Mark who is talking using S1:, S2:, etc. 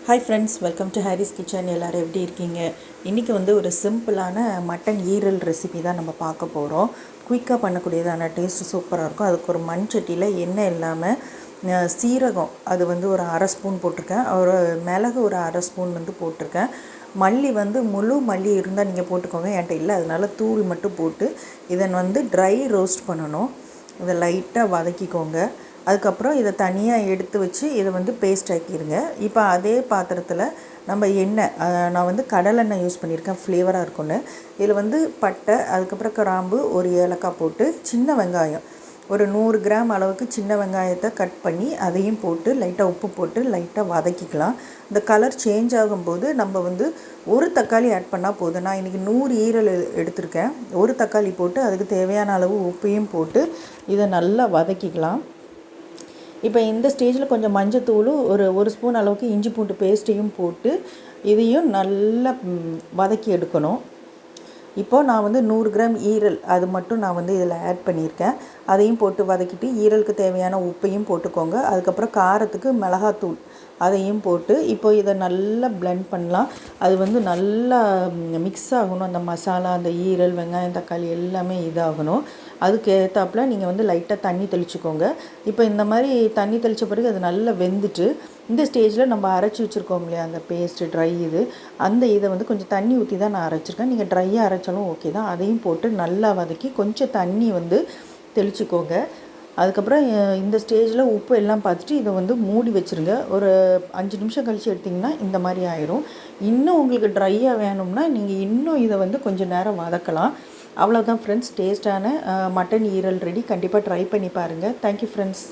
S1: Hi friends, welcome to Haris kitchen. எல்லோரும் எப்படி இருக்கீங்க? இன்றைக்கி வந்து ஒரு சிம்பிளான மட்டன் ஈரல் ரெசிபி தான் நம்ம பார்க்க போகிறோம். குயிக்காக பண்ணக்கூடியதான டேஸ்ட் சூப்பராக இருக்கும். அதுக்கு ஒரு மண் சட்டியில் எண்ணெய் இல்லாமல் சீரகம் அது வந்து ஒரு அரை ஸ்பூன் போட்டிருக்கேன். ஒரு மிளகு ஒரு அரை ஸ்பூன் வந்து போட்டிருக்கேன். மல்லி வந்து முழு மல்லி இருந்தால் நீங்கள் போட்டுக்கோங்க, என்கிட்ட இல்லை, அதனால் தூள் மட்டும் போட்டு இதை வந்து ட்ரை ரோஸ்ட் பண்ணணும். இதை லைட்டாக வதக்கிக்கோங்க. அதுக்கப்புறம் இதை தனியாக எடுத்து வச்சு இதை வந்து பேஸ்ட் ஆக்கிடுங்க. இப்போ அதே பாத்திரத்தில் நம்ம எண்ணெய், நான் வந்து கடலெண்ணெய் யூஸ் பண்ணியிருக்கேன், ஃப்ளேவராக இருக்கும்னு. இதில் வந்து பட்டை, அதுக்கப்புறம் கிராம்பு, ஒரு ஏலக்காய் போட்டு, சின்ன வெங்காயம் ஒரு 100 கிராம் அளவுக்கு சின்ன வெங்காயத்தை கட் பண்ணி அதையும் போட்டு லைட்டாக உப்பு போட்டு லைட்டாக வதக்கிக்கலாம். இந்த கலர் சேஞ்ச் ஆகும்போது நம்ம வந்து ஒரு தக்காளி ஆட் பண்ணால் போதும். நான் இன்றைக்கி 100 ஈரல் எடுத்திருக்கேன். ஒரு தக்காளி போட்டு அதுக்கு தேவையான அளவு உப்பையும் போட்டு இதை நல்லா வதக்கிக்கலாம். இப்போ இந்த ஸ்டேஜில் கொஞ்சம் மஞ்சத்தூள், ஒரு ஸ்பூன் அளவுக்கு இஞ்சி பூண்டு பேஸ்ட்டையும் போட்டு இதையும் நல்லா வதக்கி எடுக்கணும். இப்போது நான் வந்து 100 கிராம் ஈரல் அது மட்டும் நான் வந்து இதில் ஆட் பண்ணியிருக்கேன். அதையும் போட்டு வதக்கிட்டு ஈரலுக்கு தேவையான உப்பையும் போட்டுக்கோங்க. அதுக்கப்புறம் காரத்துக்கு மிளகாத்தூள் அதையும் போட்டு இப்போ இதை நல்லா பிளெண்ட் பண்ணலாம். அது வந்து நல்லா மிக்ஸ் ஆகணும். அந்த மசாலா, அந்த ஈரல், வெங்காயம், தக்காளி எல்லாமே இதாகணும். அதுக்கு ஏற்றாப்புல நீங்கள் வந்து லைட்டாக தண்ணி தெளிச்சுக்கோங்க. இப்போ இந்த மாதிரி தண்ணி தெளித்த பிறகு அது நல்லா வெந்துட்டு இந்த ஸ்டேஜில் நம்ம அரைச்சி வச்சுருக்கோம் இல்லையா, அந்த பேஸ்ட்டு ட்ரை அந்த இதை வந்து கொஞ்சம் தண்ணி ஊற்றி தான் நான் அரைச்சிருக்கேன். நீங்கள் ட்ரையாக அரைச்சாலும் ஓகே தான். அதையும் போட்டு நல்லா வதக்கி கொஞ்சம் தண்ணி வந்து தெளிச்சுக்கோங்க. அதுக்கப்புறம் இந்த ஸ்டேஜில் உப்பு எல்லாம் பார்த்துட்டு இதை வந்து மூடி வச்சுருங்க. ஒரு 5 நிமிஷம் கழித்து எடுத்திங்கன்னா இந்த மாதிரி ஆயிரும். இன்னும் உங்களுக்கு ட்ரையாக வேணும்னா நீங்கள் இன்னும் இதை வந்து கொஞ்சம் நேரம் வதக்கலாம். அவ்வளோதான் ஃப்ரெண்ட்ஸ், டேஸ்ட்டான மட்டன் ஈரல் ரெடி. கண்டிப்பாக ட்ரை பண்ணி பாருங்கள். Thank you friends.